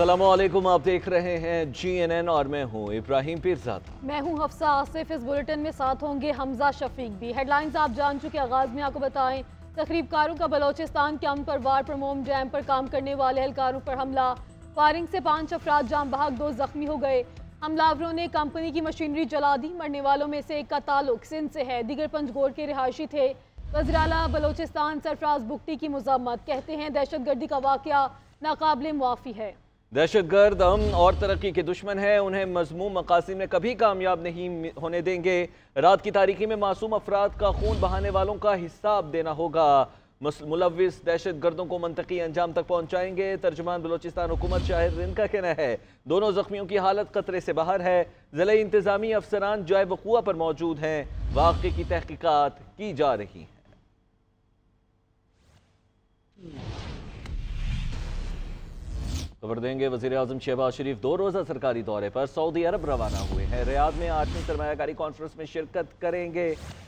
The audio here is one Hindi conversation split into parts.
अस्सलामुअलैकुम, आप देख रहे हैं GNN और मैं हूं इब्राहिम पीरज़ादा। मैं हूं हफ्सा आसिफ। इस बुलेटिन में साथ होंगे हमजा शफीक भी। हेडलाइंस आप जान चुके। आगाज में आपको बताएं, तकरीबकारों का बलोचिस्तान के अमन पर वार पर मोम जैम पर काम करने वाले एहलकारों पर हमला। फायरिंग से 5 अफराद जाम बहक, 2 जख्मी हो गए। हमलावरों ने कंपनी की मशीनरी जला दी। मरने वालों में से एक का ताल्लुक सिंध से है, दीगर पंजगोर के रिहायशी थे। वज़ीर आला बलोचिस्तान सरफराज बुगटी की मज़म्मत, कहते हैं दहशतगर्दी का वाक़या नाकाबिल मुआफ़ी है। दहशतगर्द अमन और तरक्की के दुश्मन है, उन्हें मज़मूम मकासद में कभी कामयाब नहीं होने देंगे। रात की तारीकी में मासूम अफराद का खून बहाने वालों का हिसाब देना होगा। मुलविस दहशतगर्दों को मंतकी अंजाम तक पहुंचाएंगे। तर्जुमान बलोचिस्तान हुकूमत शाहिद रिंद का कहना है दोनों जख्मियों की हालत खतरे से बाहर है। ज़िला इंतजामी अफसरान जाए वक़ुआ पर मौजूद हैं। वाक़े की तहकीकात की जा रही हैं। खबर देंगे, वज़ीर आज़म शहबाज शरीफ 2 रोज़ा सरकारी दौरे पर सऊदी अरब रवाना हुए हैं। रियाद में 8वीं सरमायाकारी कॉन्फ्रेंस में शिरकत करेंगे।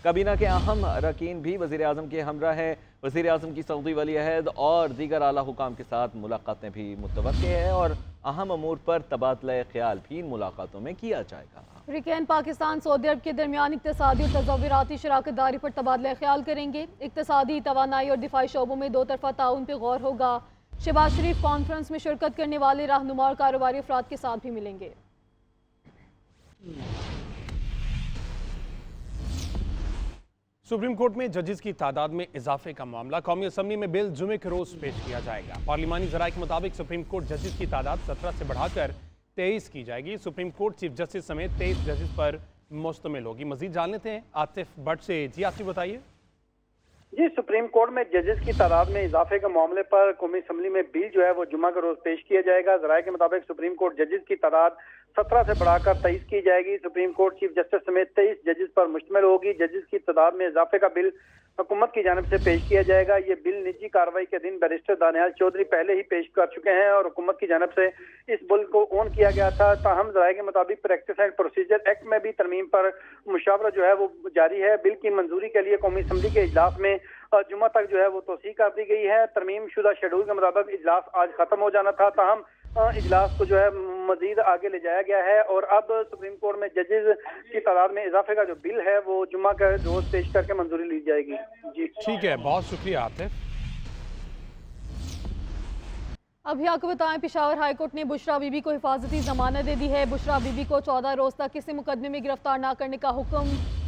काबीना के अहम अरकान भी वज़ीर आज़म के हमरा हैं। वज़ीर आज़म की सऊदी वली अहद और दीगर आला हुकाम के साथ मुलाकातें भी मुतवक्किल है और अहम अमूर पर तबादला ख्याल भी इन मुलाकातों में किया जाएगा। रिकैन पाकिस्तान सऊदी अरब के दरमियान इक़्तिसादी और तज़व्वुराती शराकत दारी पर तबादला ख्याल करेंगे। इक़्तिसादी, तवानाई और दिफाई शोबों में 2 तरफ़ा ताउन पर गौर होगा। शहबाज शरीफ कॉन्फ्रेंस में शिरकत करने वाले रहनुमा और कारोबारी अफराद के साथ भी मिलेंगे। सुप्रीम कोर्ट में जजेस की तादाद में इजाफे का मामला। कौमी असम्बली में बिल जुमे के रोज पेश किया जाएगा। पार्लिमानी ज़राए के मुताबिक सुप्रीम कोर्ट जजेस की तादाद 17 से बढ़ाकर 23 की जाएगी। सुप्रीम कोर्ट चीफ जस्टिस समेत 23 जजेस पर मुश्तमिल होगी। मजीद जान लेते हैं आतिफ भट्ट से। जी आतिफ, बताइए। जी, सुप्रीम कोर्ट में जजेस की तादाद में इजाफे के मामले पर कौमी असम्बली में बिल जो है वो जुमा के रोज पेश किया जाएगा। ज़राए के मुताबिक सुप्रीम कोर्ट जजेस की तादाद 17 से बढ़ाकर 23 की जाएगी। सुप्रीम कोर्ट चीफ जस्टिस समेत 23 जजेस पर मुश्तमिल होगी। जजेस की तादाद में इजाफे का बिल हुकूमत की जानिब से पेश किया जाएगा। ये बिल निजी कार्रवाई के दिन बैरिस्टर दानियाल चौधरी पहले ही पेश कर चुके हैं और हुकूमत की जानिब से इस बिल को ऑन किया गया था। ताहम ज़राए के मुताबिक प्रैक्टिस एंड प्रोसीजर एक्ट में भी तरमीम पर मुशावरा जो है वो जारी है। बिल की मंजूरी के लिए कौमी असम्बली के इजलास में जुमा तक जो है वो तोसी कर दी गई है। तरमीम शुदा शेड्यूल के मुताबिक इजलास आज खत्म हो जाना था, ताहम इजलास को जो है मजीद आगे ले जाया गया है और अब सुप्रीम कोर्ट में जजेस की तादाद में इजाफे का जो बिल है वो जुमा का रोज पेश करके मंजूरी ली जाएगी। जी ठीक है, बहुत शुक्रिया आतिफ। अभी आपको बताएं, पेशावर हाईकोर्ट ने बुशरा बीबी को हिफाजती जमानत दे दी है। बुशरा बीबी को 14 रोज तक किसी मुकदमे में गिरफ्तार न करने का हुक्म।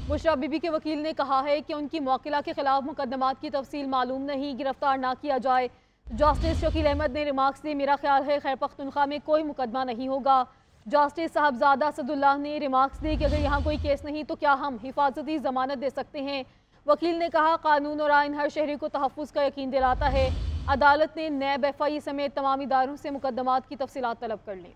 बुशरा बीबी के वकील ने कहा है कि उनकी मौकिला के खिलाफ मुकदमात की तफसील मालूम नहीं, गिरफ्तार ना किया जाए। जस्टिस शकील अहमद ने रिमार्क्स दिए, मेरा ख्याल है खैर पख्तूनख्वा में कोई मुकदमा नहीं होगा। जस्टिस साहबजादा असदुल्लाह ने रिमार्क्स दिए कि अगर यहाँ कोई केस नहीं तो क्या हम हिफाजती जमानत दे सकते हैं। वकील ने कहा कानून और आइन हर शहरी को तहफ़्फ़ुज़ का यकीन दिलाता है। अदालत ने नैब FI समेत तमाम इदारों से मुकदमात की तफसीलात तलब कर ली।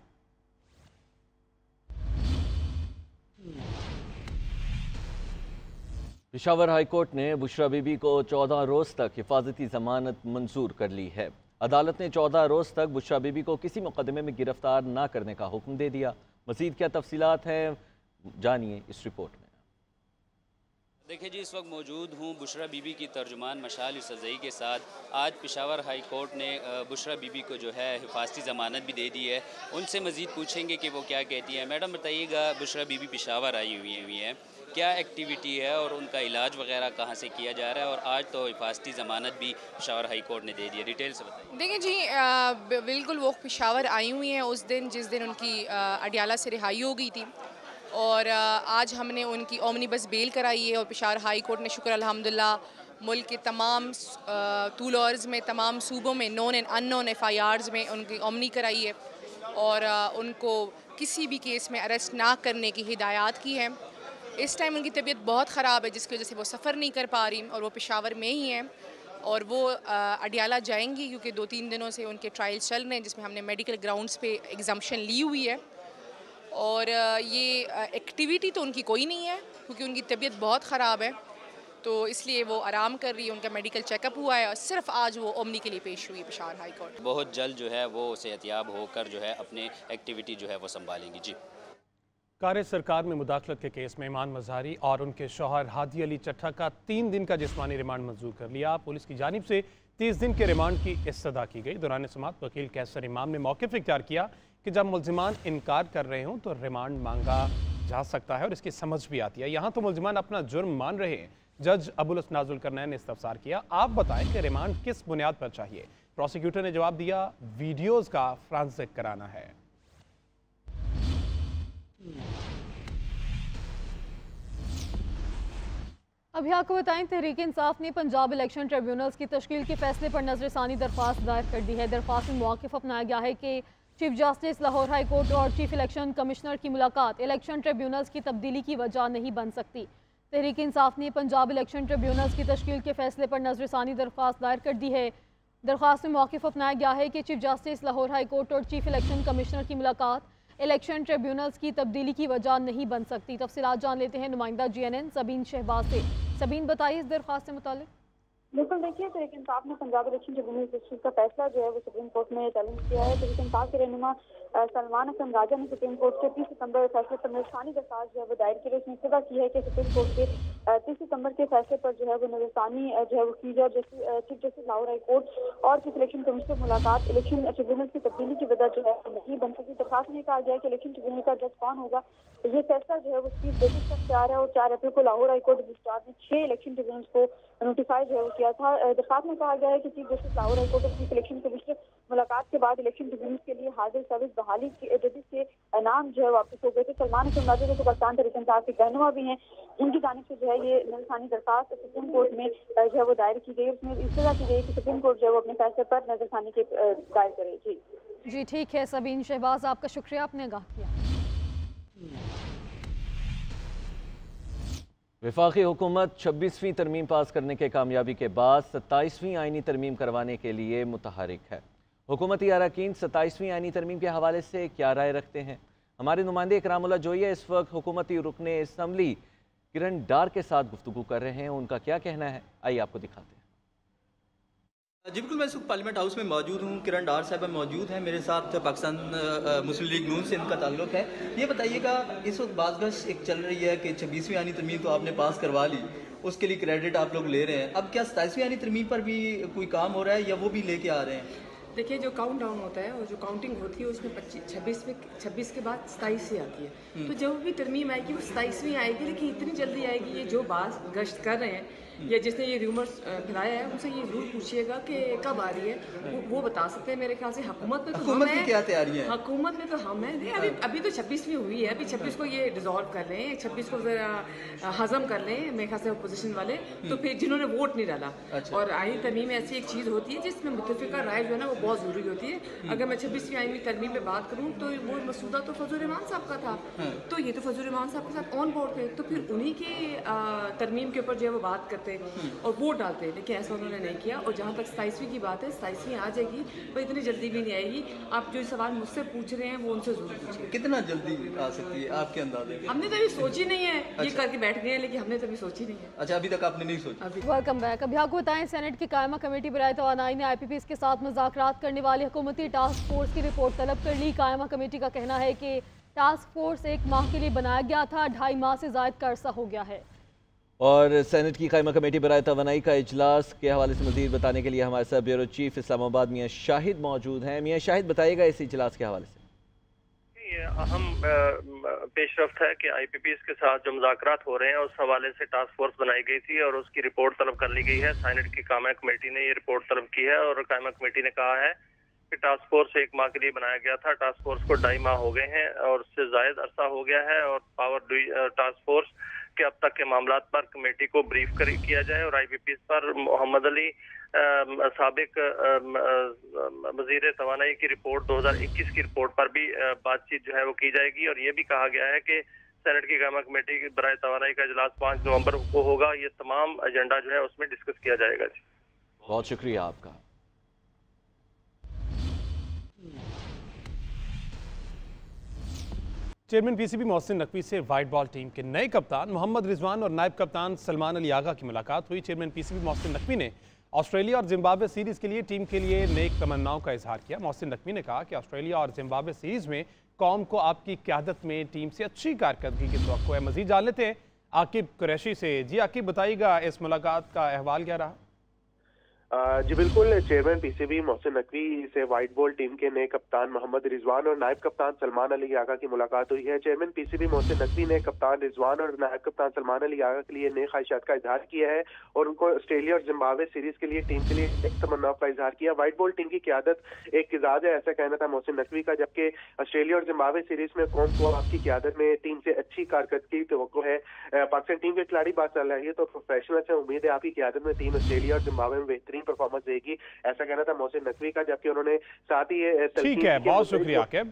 पेशावर हाईकोर्ट ने बुशरा बीबी को 14 रोज़ तक हिफाजती जमानत मंजूर कर ली है। अदालत ने 14 रोज़ तक बुशरा बीबी को किसी मुकदमे में गिरफ्तार न करने का हुक्म दे दिया। मज़ीद क्या तफसीलात हैं, जानिए इस रिपोर्ट में। देखिए जी, इस वक्त मौजूद हूँ बुशरा बीबी की तर्जुमान मशाल यूसुफ़ज़ई के साथ। आज पेशावर हाई कोर्ट ने बुशरा बीबी को जो है हिफाजती ज़मानत भी दे दी है। उनसे मज़ीद पूछेंगे कि वो क्या कहती है। मैडम बताइएगा, बुशरा बीबी पेशावर आई हुई है, क्या एक्टिविटी है और उनका इलाज वगैरह कहाँ से किया जा रहा है, और आज तो हिफाजती ज़मानत भी पेशावर हाई कोर्ट ने दे दी है, डिटेल से बताइए। देखिए जी, बिल्कुल वो पेशावर आई हुई हैं उस दिन जिस दिन उनकी अडियाला से रिहाई हो गई थी और आज हमने उनकी ओमनी बस बेल कराई है और पेशावर हाई कोर्ट ने शुक्र अल्हम्दुलिल्लाह मुल्क के तमाम तूल अर्ज़ में तमाम सूबों में नॉन एंड अननोन FIRs में उनकी ओमनी कराई है और उनको किसी भी केस में अरेस्ट ना करने की हिदायत की है। इस टाइम उनकी तबीयत बहुत ख़राब है जिसकी वजह से वो सफ़र नहीं कर पा रही और वो पेशावर में ही हैं और वो अडियाला जाएंगी क्योंकि 2-3 दिनों से उनके ट्रायल्स चल रहे हैं जिसमें हमने मेडिकल ग्राउंड्स पे एग्जाम्पशन ली हुई है। और ये एक्टिविटी तो उनकी कोई नहीं है क्योंकि उनकी तबीयत बहुत ख़राब है, तो इसलिए वो आराम कर रही है। उनका मेडिकल चेकअप हुआ है और सिर्फ आज वो ओमनी के लिए पेश हुई है पेशावर हाई कोर्ट। बहुत जल्द जो है वो सेहतियाब होकर जो है अपने एक्टिविटी जो है वो संभालेंगी। जी, कार सरकार में मुदाखलत के केस में ईमान मज़ारी और उनके शौहर हादी अली चट्ठा का 3 दिन का जिस्मानी रिमांड मंजूर कर लिया। पुलिस की जानिब से 30 दिन के रिमांड की इस्तदा की गई। दौरान समाअत वकील कैसर इमाम ने मौक़िफ़ इख्तियार किया कि जब मुल्ज़िमान इनकार कर रहे हों तो रिमांड मांगा जा सकता है और इसकी समझ भी आती है। यहाँ तो मुल्ज़िमान अपना जुर्म मान रहे हैं। जज अबुल हसन जुल्करनैन ने इस्तफसार किया, आप बताएं कि रिमांड किस बुनियाद पर चाहिए। प्रोसिक्यूटर ने जवाब दिया, वीडियोज़ का फ्रांसिक कराना है। अभी आपको बताएं, तहरीक इंसाफ ने पंजाब इलेक्शन ट्रिब्यूनल्स की तश्कील के फैसले पर नजरसानी दरख्वास्त दायर कर दी है। दरख्वास्त में मौक़िफ़ अपनाया गया है कि chief justice Lahore high court और चीफ इलेक्शन कमिश्नर की मुलाकात इलेक्शन ट्रिब्यूनल्स की तब्दीली की वजह नहीं बन सकती। तहरीक इंसाफ ने पंजाब इलेक्शन ट्रिब्यूनल्स की तश्कील के फैसले पर नजरसानी दरख्वास्त दायर कर दी है। दरख्वास्त में मौक़िफ़ अपनाया गया है कि chief justice Lahore high court और चीफ इलेक्शन कमिश्नर की मुलाकात इलेक्शन ट्रिब्यूनल्स की तब्दीली की वजह नहीं बन सकती। तफसीलात जान लेते हैं नुमाइंदा GNN सबीन शहबाज से। सबीन, बताइए इस दरख्वास्त से मुताल्लिक़। बिल्कुल, देखिए, तहरीक इंसाफ ने पंजाब इलेक्शन ट्रिब्यूनल जस्टिस का फैसला जो है वो सुप्रीम कोर्ट में चैलेंज किया है। तहरीक इंसाफ के रहनुमा सलमान हसन राजा ने सुप्रीम कोर्ट के 30 सितंबर फैसले पर नजरसानी दरख्वास्त जो है वो दायर की है। उसने इस्तदा की है कि सुप्रीम कोर्ट के 30 सितंबर के फैसले पर जो है वो नजरसानी जो है वो की जाए। Chief justice Lahore high court और चीफ इलेक्शन कमिश्नर मुलाकात इलेक्शन ट्रिब्यूनल की तब्दीली की वजह जो है नहीं बन सकती। दरख्वास्त में कहा गया है कि इलेक्शन ट्रिब्यूनल का जज कौन होगा, ये फैसला जो है वो चीफ जस्टिस का इख्तियार है और 4 अप्रैल को लाहौर हाई कोर्ट रजिस्ट्रार ने 6 इलेक्शन ट्रिब्यूनल्स को नोटिफाई जो है वो किया था। दरख्वास्त में कहा गया है कि chief justice Lahore high court और चीफ इलेक्शन कमिश्नर मुलाकात के बाद इलेक्शन ट्रिब्यूनल्स के लिए हाजिर सर्विस बहाली के जजेस के नाम जो है वापस हो गए थे। सलमान हसन राजा जो पाकिस्तान तहरीक इंसाफ के रहनुमा भी हैं, उनकी जानिब से जो है ये नजरसानी दरख्वास्त सुप्रीम कोर्ट में जो है वो दायर की गई। उसमें इस्तदा की गई कि सुप्रीम कोर्ट जो है वो अपने फैसले पर नजरसानी के दायर करे। जी ठीक है सबीन शहबाज, आपका शुक्रिया, आपने आगाह किया। वफाकी हुकूमत 26वीं तरमीम पास करने के कामयाबी के बाद 27वीं आइनी तरमीम करवाने के लिए मुतहरिक है। हुकूमती अरकान 27वीं आइनी तरमीम के हवाले से क्या राय रखते हैं? हमारे नुमाइंदे इकरामुल्लाह जोइया इस वक्त हुकूमती रुकने असम्बली किरण डार के साथ गुफ्तगू कर रहे हैं। उनका क्या कहना है, आइए आपको दिखाते हैं। जी बिल्कुल, मैं इस वक्त पार्लियामेंट हाउस में मौजूद हूँ। किरण डार साहब मौजूद हैं मेरे साथ, पाकिस्तान मुस्लिम लीग नून से इनका ताल्लुक है। ये बताइएगा, इस वक्त बाज़गश एक चल रही है कि 26वीं आनी तरमीम तो आपने पास करवा ली, उसके लिए क्रेडिट आप लोग ले रहे हैं। अब क्या 27वीं आनी तरमीम पर भी कोई काम हो रहा है या वो भी लेके आ रहे हैं? देखिए, जो काउंट डाउन होता है और जो काउंटिंग होती है उसमें 26 के बाद 27 से आती है। तो जब भी तरमीम आएगी वो 27वीं आएगी, लेकिन इतनी जल्दी आएगी। ये जो बात गश्त कर रहे हैं या जिसने ये रूमर्स फैलाया है, उनसे ये जरूर पूछिएगा कि कब आ रही है। वो बता सकते हैं मेरे ख्याल से। हुकूमत में तो हम हैं, क्या तैयारी है? हुकूमत में तो हम हैं। अभी तो 26वीं हुई है, अभी 26 को ये डिसॉल्व कर लें, 26 को जरा हजम कर लें मेरे ख्याल से अपोजिशन वाले, तो फिर जिन्होंने वोट नहीं डाला। और आईनी तरमीम ऐसी एक चीज़ होती है जिसमें मुत्तफिका राय जो है ना वो बहुत ज़रूरी होती है। अगर मैं 26वीं आईनी तरमीम में बात करूँ तो वो मसूदा तो फजल रहमान साहब का था, तो ये तो फजल रहमान साहब के साथ ऑन बोर्ड थे, तो फिर उन्हीं की तरमीम के ऊपर जो है वो बात करते और वोट डालते, लेकिन ऐसा उन्होंने नहीं किया। और जहाँ तक 27वीं की बात है, 27वीं आ जाएगी, पर इतनी जल्दी भी नहीं आएगी। आप जो सवाल मुझसे पूछ रहे हैं वो उनसे जरूर पूछिए। कितना जल्दी आ सकती है आपके अंदाजे? हमने तो अभी सोची नहीं है। ये करके बैठ गए हैं, लेकिन हमने तो अभी सोची नहीं है। अच्छा, अभी तक आपने नहीं सोचा? Welcome back. अभी आपको बताएं, सेनेट की कायमा कमेटी बराए तवानाई ने IPPs के साथ मुज़ाकरात करने वाली हुकूमती टास्क फोर्स की रिपोर्ट तलब कर ली। कायमा कमेटी का कहना है कि टास्क फोर्स 1 माह के लिए बनाया गया था, 2.5 माह से ज़ायद का अरसा हो गया है। और सेनेट की कायमा कमेटी बराए तवानाई का इजलास के हवाले से मज़ीद बताने के लिए हमारे साथ ब्यूरो चीफ इस्लामाबाद मियां शाहिद मौजूद हैं। मियां शाहिद, बताइएगा इस इजलास के हवाले से। ये अहम पेशरफ्त है कि IPPs के साथ जो मुज़ाकरात हो रहे हैं उस हवाले से टास्क फोर्स बनाई गई थी और उसकी रिपोर्ट तलब कर ली गई है। सेनेट की कायमा कमेटी ने ये रिपोर्ट तलब की है और कायमा कमेटी ने कहा है कि टास्क फोर्स 1 माह के लिए बनाया गया था। टास्क फोर्स को 2.5 माह हो गए हैं और उससे जायद अरसा हो गया है और टास्क फोर्स के अब तक के मामलात पर कमेटी को ब्रीफ किया जाए और IPPs पर मोहम्मद अली साबिक वजीर तवानाई की रिपोर्ट 2021 की रिपोर्ट पर भी बातचीत जो है वो की जाएगी। और ये भी कहा गया है कि सेनेट की कायमा कमेटी की बराए तवानाई का इजलास 5 नवंबर को होगा। ये तमाम एजेंडा जो है उसमें डिस्कस किया जाएगा। जी बहुत शुक्रिया आपका। चेयरमैन PCB मोहसिन नकवी से वाइट बॉल टीम के नए कप्तान मोहम्मद रिजवान और नायब कप्तान सलमान अली आगा की मुलाकात हुई। चेयरमैन PCB मोहसिन नकवी ने ऑस्ट्रेलिया और जिम्बाब्वे सीरीज़ के लिए टीम के लिए नेक तमन्नाओं का इजहार किया। मोहसिन नकवी ने कहा कि ऑस्ट्रेलिया और जिम्बाब्वे सीरीज़ में कौम को आपकी क़यादत में टीम से अच्छी कारकर्दगी की तवक्को है। मज़ीद जान लेते हैं आकिब कुरैशी से। जी आकिब, बताइएगा इस मुलाकात का अहवाल क्या रहा? जी बिल्कुल, चेयरमैन पीसीबी मोहसिन नकवी से व्हाइट बॉल टीम के नए कप्तान मोहम्मद रिजवान और नायब कप्तान सलमान अली आगा की मुलाकात हुई है। चेयरमैन पीसीबी मोहसिन नकवी ने कप्तान रिजवान और नायब कप्तान सलमान अली आगा के लिए नए ख्वाहिशात का इजहार किया है और उनको ऑस्ट्रेलिया और जिम्बाब्वे सीरीज के लिए टीम के लिए एक तमन्ना का इजहार किया। व्हाइट बॉल टीम की क्यादत एक किजाज है, ऐसा कहना था मोहसिन नकवी का, जबकि ऑस्ट्रेलिया और जिम्बाब्वे सीरीज में कौन को आपकी क्यादत में टीम से अच्छी कारकर्दगी तवक्को है। पाकिस्तान टीम के खिलाड़ी बात चल रही है तो प्रोफेशनल से उम्मीद है आपकी क्यादत में टीम ऑस्ट्रेलिया और जिम्बाब्वे में बेहतरीन परफॉर्मेंस देगी, ऐसा कहना था मोहसिन नकवी का। जबकि उन्होंने साथ ही ठीक है, बहुत शुक्रिया आकिब।